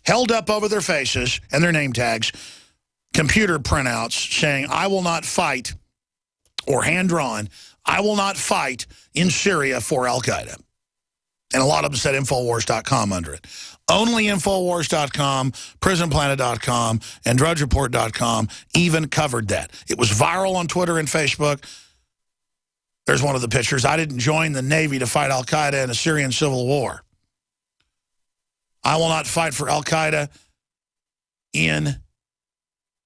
held up over their faces and their name tags, computer printouts saying, I will not fight, or hand-drawn, I will not fight in Syria for al-Qaeda. And a lot of them said Infowars.com under it. Only Infowars.com, PrisonPlanet.com, and DrudgeReport.com even covered that. It was viral on Twitter and Facebook. There's one of the pictures. I didn't join the Navy to fight al-Qaeda in a Syrian civil war. I will not fight for al-Qaeda in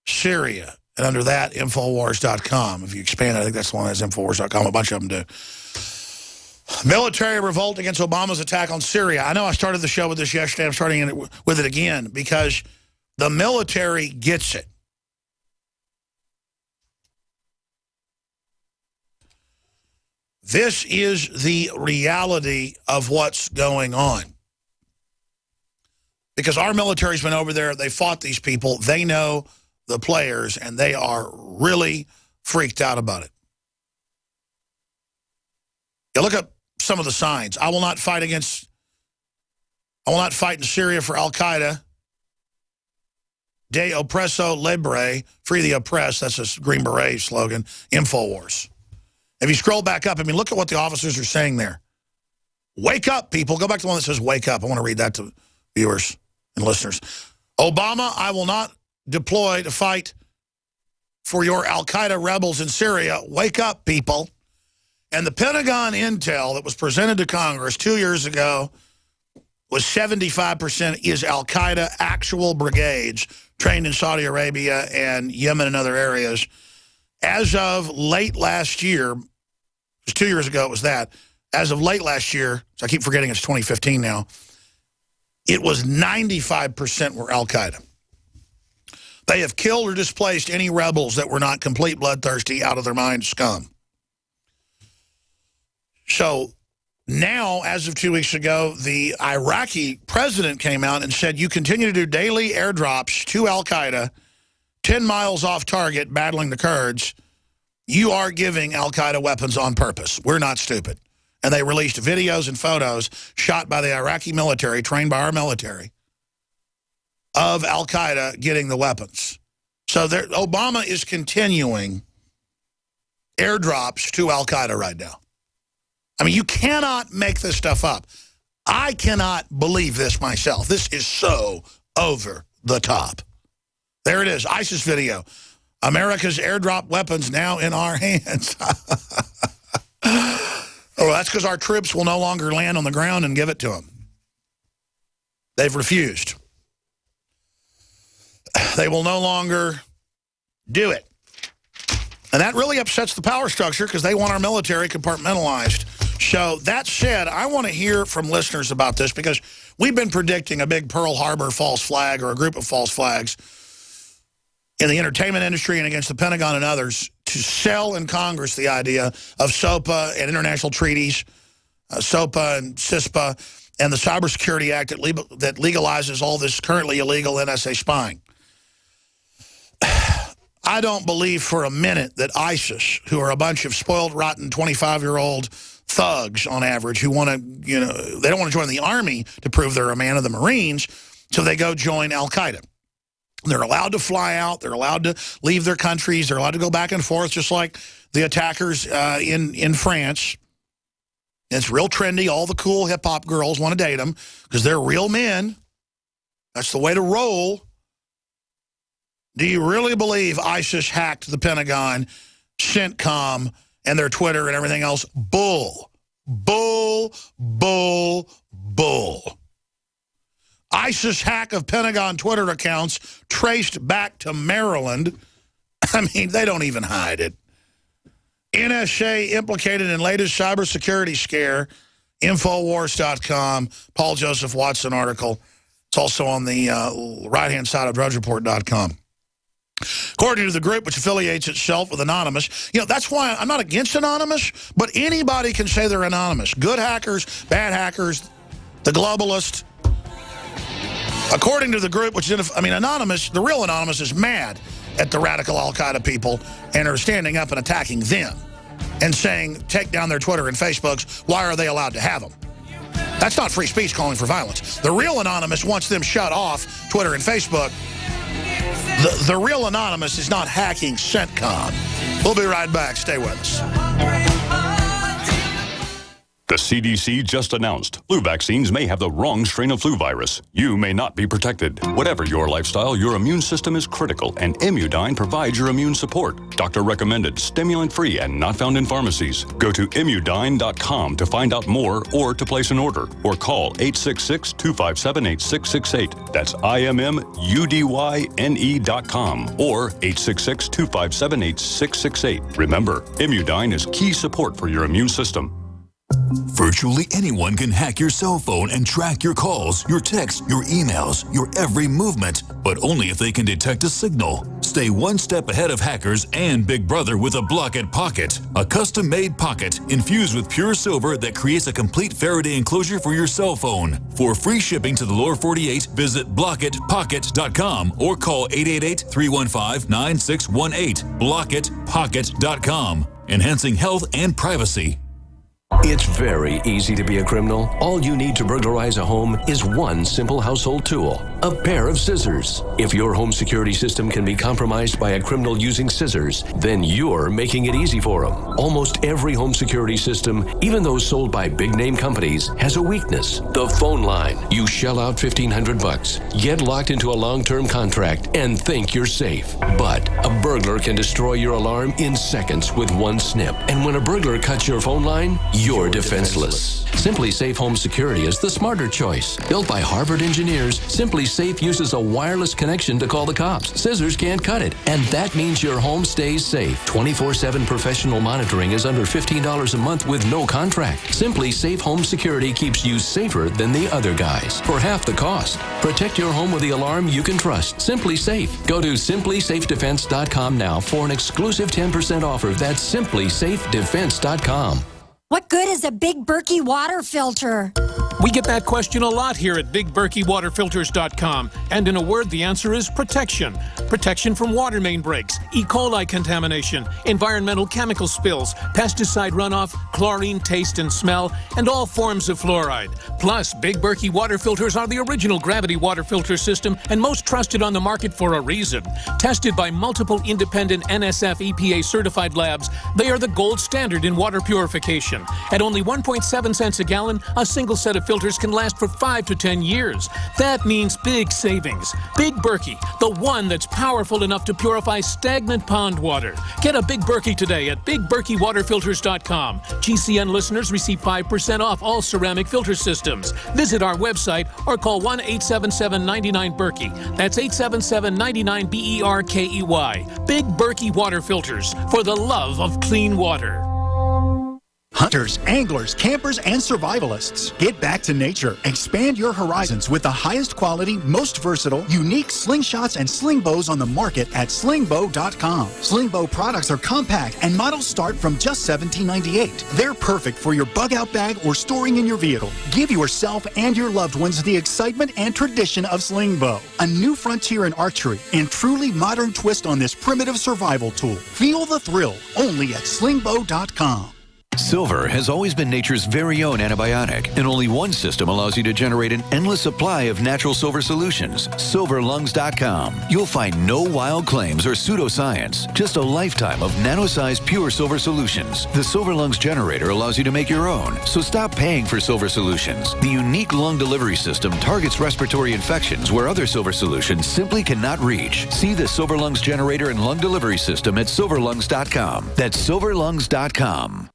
Syria. And under that, Infowars.com. If you expand it, I think that's the one that has Infowars.com. A bunch of them do. Military revolt against Obama's attack on Syria. I know I started the show with this yesterday. I'm starting with it again because the military gets it. This is the reality of what's going on. Because our military's been over there. They fought these people. They know the players, and they are really freaked out about it. You look up some of the signs. I will not fight in Syria for al-Qaeda. De oppresso libre, free the oppressed. That's a Green Beret slogan. Infowars. If you scroll back up, I mean, look at what the officers are saying there. Wake up, people. Go back to the one that says wake up. I want to read that to viewers and listeners. Obama, I will not deploy to fight for your al-Qaeda rebels in Syria. Wake up, people. And the Pentagon intel that was presented to Congress 2 years ago was 75% is al-Qaeda actual brigades trained in Saudi Arabia and Yemen and other areas. As of late last year, it was 2 years ago it was that, as of late last year, so I keep forgetting it's 2015 now, it was 95% were al-Qaeda. They have killed or displaced any rebels that were not complete bloodthirsty, out of their mind scum. So now, as of 2 weeks ago, the Iraqi president came out and said, you continue to do daily airdrops to al-Qaeda, 10 miles off target, battling the Kurds. You are giving al-Qaeda weapons on purpose. We're not stupid. And they released videos and photos shot by the Iraqi military, trained by our military, of al-Qaeda getting the weapons. So Obama is continuing airdrops to al-Qaeda right now. I mean, you cannot make this stuff up. I cannot believe this myself. This is so over the top. There it is, ISIS video. America's airdrop weapons now in our hands. Oh, that's because our troops will no longer land on the ground and give it to them. They've refused. They will no longer do it. And that really upsets the power structure because they want our military compartmentalized. So that said, I want to hear from listeners about this because we've been predicting a big Pearl Harbor false flag or a group of false flags in the entertainment industry and against the Pentagon and others to sell in Congress the idea of SOPA and international treaties, SOPA and CISPA, and the Cybersecurity Act that legalizes all this currently illegal NSA spying. I don't believe for a minute that ISIS, who are a bunch of spoiled, rotten, 25-year-old thugs on average who want to, they don't want to join the army to prove they're a man of the Marines, so they go join al-Qaeda. They're allowed to fly out. They're allowed to leave their countries. They're allowed to go back and forth, just like the attackers in France. It's real trendy. All the cool hip-hop girls want to date them because they're real men. That's the way to roll. Do you really believe ISIS hacked the Pentagon, CENTCOM, and their Twitter and everything else? Bull. Bull, bull, bull. ISIS hack of Pentagon Twitter accounts traced back to Maryland. I mean, they don't even hide it. NSA implicated in latest cybersecurity scare. Infowars.com. Paul Joseph Watson article. It's also on the right-hand side of DrudgeReport.com. According to the group, which affiliates itself with Anonymous, that's why I'm not against Anonymous, but anybody can say they're anonymous. Good hackers, bad hackers, the globalist. According to the group, which is, Anonymous, the real Anonymous is mad at the radical al-Qaeda people and are standing up and attacking them and saying, take down their Twitter and Facebooks. Why are they allowed to have them? That's not free speech calling for violence. The real anonymous wants them shut off Twitter and Facebook. The real anonymous is not hacking CENTCOM. We'll be right back. Stay with us. The CDC just announced flu vaccines may have the wrong strain of flu virus. You may not be protected. Whatever your lifestyle, your immune system is critical, and Immudyne provides your immune support. Doctor recommended, stimulant-free, and not found in pharmacies. Go to Immudyne.com to find out more or to place an order, or call 866-257-8668. That's IMMUDYNE.com or 866-257-8668. Remember, Immudyne is key support for your immune system. Virtually anyone can hack your cell phone and track your calls, your texts, your emails, your every movement, but only if they can detect a signal. Stay one step ahead of hackers and Big Brother with a Blockit Pocket, a custom-made pocket infused with pure silver that creates a complete Faraday enclosure for your cell phone. For free shipping to the lower 48, visit blockitpocket.com or call 888-315-9618. Blockitpocket.com, enhancing health and privacy. It's very easy to be a criminal. All you need to burglarize a home is one simple household tool, a pair of scissors. If your home security system can be compromised by a criminal using scissors, then you're making it easy for them. Almost every home security system, even those sold by big-name companies, has a weakness: the phone line. You shell out $1,500, get locked into a long-term contract, and think you're safe. But a burglar can destroy your alarm in seconds with one snip. And when a burglar cuts your phone line, you're defenseless. Simply Safe Home Security is the smarter choice. Built by Harvard engineers, Simply Safe uses a wireless connection to call the cops. Scissors can't cut it, and that means your home stays safe. 24/7 professional monitoring is under $15 a month with no contract. Simply Safe Home Security keeps you safer than the other guys for half the cost. Protect your home with the alarm you can trust. Simply Safe. Go to simplysafedefense.com now for an exclusive 10% offer. That's simplysafedefense.com. What good is a Big Berkey water filter? We get that question a lot here at BigBerkeyWaterFilters.com. And in a word, the answer is protection. Protection from water main breaks, E. coli contamination, environmental chemical spills, pesticide runoff, chlorine taste and smell, and all forms of fluoride. Plus, Big Berkey water filters are the original gravity water filter system and most trusted on the market for a reason. Tested by multiple independent NSF EPA certified labs, they are the gold standard in water purification. At only 1.7 cents a gallon, a single set of filters can last for 5 to 10 years. That means big savings. Big Berkey, the one that's powerful enough to purify stagnant pond water. Get a Big Berkey today at BigBerkeyWaterFilters.com. GCN listeners receive 5% off all ceramic filter systems. Visit our website or call 1-877-99-BERKEY. That's 877-99-BERKEY. Big Berkey Water Filters, for the love of clean water. Hunters, anglers, campers, and survivalists. Get back to nature. Expand your horizons with the highest quality, most versatile, unique slingshots and sling bows on the market at slingbow.com. Sling bow products are compact and models start from just $17.98. They're perfect for your bug out bag or storing in your vehicle. Give yourself and your loved ones the excitement and tradition of sling bow. A new frontier in archery and truly modern twist on this primitive survival tool. Feel the thrill only at slingbow.com. Silver has always been nature's very own antibiotic, and only one system allows you to generate an endless supply of natural silver solutions. Silverlungs.com. You'll find no wild claims or pseudoscience, just a lifetime of nano-sized pure silver solutions. The Silver Lungs generator allows you to make your own, so stop paying for silver solutions. The unique lung delivery system targets respiratory infections where other silver solutions simply cannot reach. See the Silver Lungs generator and lung delivery system at silverlungs.com. That's silverlungs.com.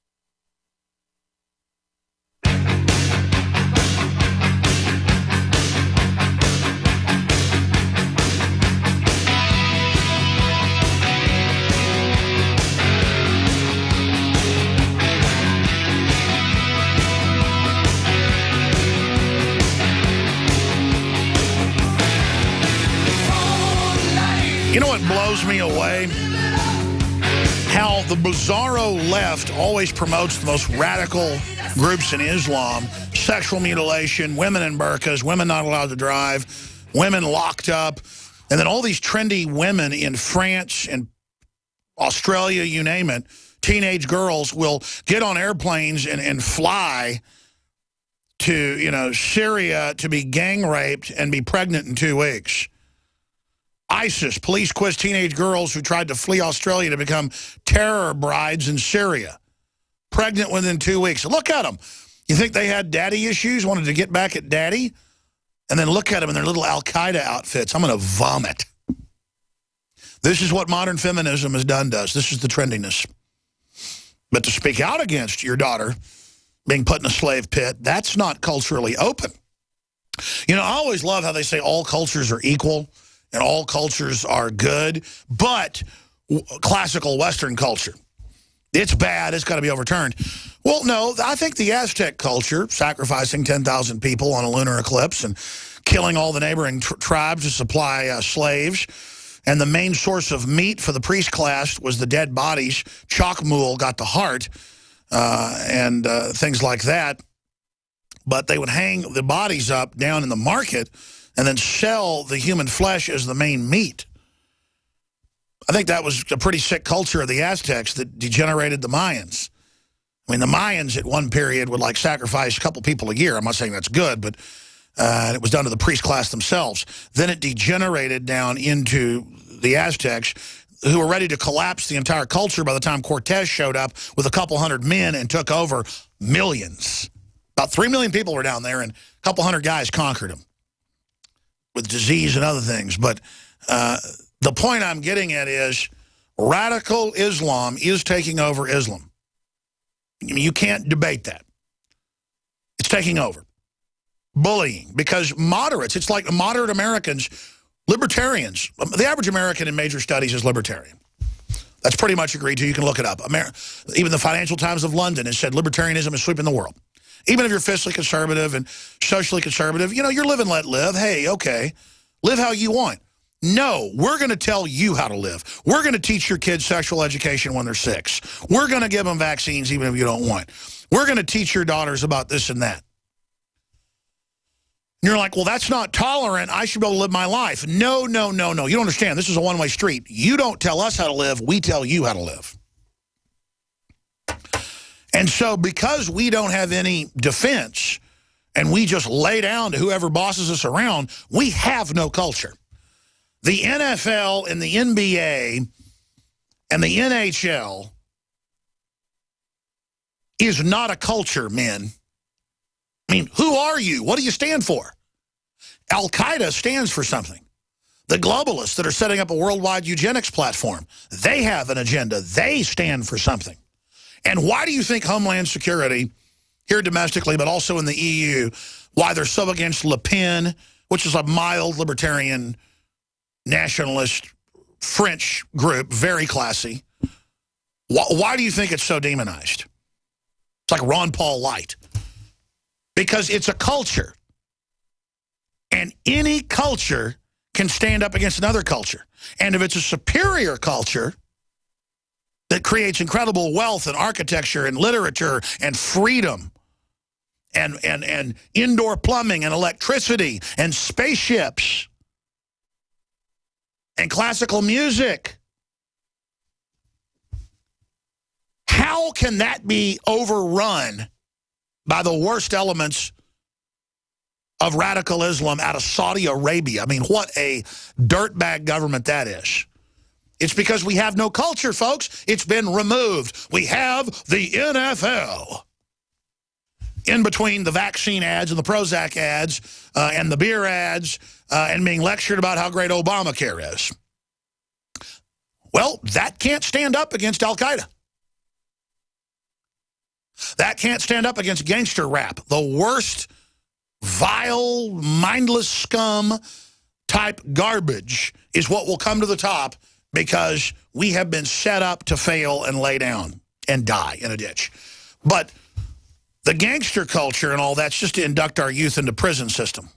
You know what blows me away? How the bizarro left always promotes the most radical groups in Islam: sexual mutilation, women in burqas, women not allowed to drive, women locked up, and then all these trendy women in France and Australia, you name it, teenage girls will get on airplanes and fly to, you know, Syria to be gang raped and be pregnant in 2 weeks. ISIS, police quiz teenage girls who tried to flee Australia to become terror brides in Syria. Pregnant within 2 weeks. Look at them. You think they had daddy issues, wanted to get back at daddy? And then look at them in their little Al-Qaeda outfits. I'm going to vomit. This is what modern feminism has done to us. This is the trendiness. But to speak out against your daughter being put in a slave pit, that's not culturally open. You know, I always love how they say all cultures are equal and all cultures are good, but classical Western culture, it's bad, it's got to be overturned. Well, no, I think the Aztec culture, sacrificing 10,000 people on a lunar eclipse and killing all the neighboring tribes to supply slaves, and the main source of meat for the priest class was the dead bodies. Chocmul got the heart and things like that. But they would hang the bodies up down in the market and then sell the human flesh as the main meat. I think that was a pretty sick culture of the Aztecs that degenerated the Mayans. I mean, the Mayans at one period would like sacrifice a couple people a year. I'm not saying that's good, but it was done to the priest class themselves. Then it degenerated down into the Aztecs, who were ready to collapse the entire culture by the time Cortez showed up with a couple hundred men and took over millions. About 3 million people were down there, and a couple hundred guys conquered them with disease and other things. But the point I'm getting at is radical Islam is taking over Islam. You can't debate that. It's taking over. Bullying, because moderates, it's like moderate Americans, libertarians. The average American in major studies is libertarian. That's pretty much agreed to. You can look it up. Even the Financial Times of London has said libertarianism is sweeping the world. Even if you're fiscally conservative and socially conservative, you know, you're live and let live. Hey, okay, live how you want. No, we're going to tell you how to live. We're going to teach your kids sexual education when they're 6. We're going to give them vaccines even if you don't want. We're going to teach your daughters about this and that. And you're like, well, that's not tolerant. I should be able to live my life. No, no, no, no. You don't understand. This is a one-way street. You don't tell us how to live. We tell you how to live. And so because we don't have any defense and we just lay down to whoever bosses us around, we have no culture. The NFL and the NBA and the NHL is not a culture, men. I mean, who are you? What do you stand for? Al-Qaeda stands for something. The globalists that are setting up a worldwide eugenics platform, they have an agenda. They stand for something. And why do you think Homeland Security, here domestically, but also in the EU, why they're so against Le Pen, which is a mild libertarian nationalist French group, very classy? Why do you think it's so demonized? It's like Ron Paul light. Because it's a culture. And any culture can stand up against another culture. And if it's a superior culture that creates incredible wealth and architecture and literature and freedom and indoor plumbing and electricity and spaceships and classical music, how can that be overrun by the worst elements of radical Islam out of Saudi Arabia? I mean, what a dirtbag government that is. It's because we have no culture, folks. It's been removed. We have the NFL. In between the vaccine ads and the Prozac ads and the beer ads and being lectured about how great Obamacare is. Well, that can't stand up against Al-Qaeda. That can't stand up against gangster rap, the worst, vile, mindless scum type garbage is what will come to the top because we have been set up to fail and lay down and die in a ditch. But the gangster culture and all that's just to induct our youth into prison system.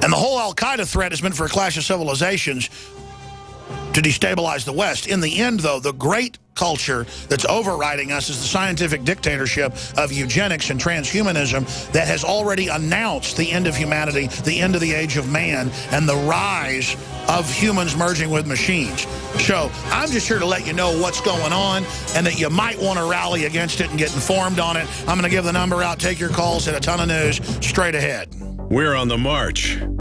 And the whole Al-Qaeda threat has been for a clash of civilizations to destabilize the West. In the end, though, the great culture that's overriding us is the scientific dictatorship of eugenics and transhumanism that has already announced the end of humanity, the end of the age of man, and the rise of humans merging with machines. So I'm just here to let you know what's going on and that you might want to rally against it and get informed on it. I'm going to give the number out, take your calls, hit a ton of news straight ahead. We're on the march.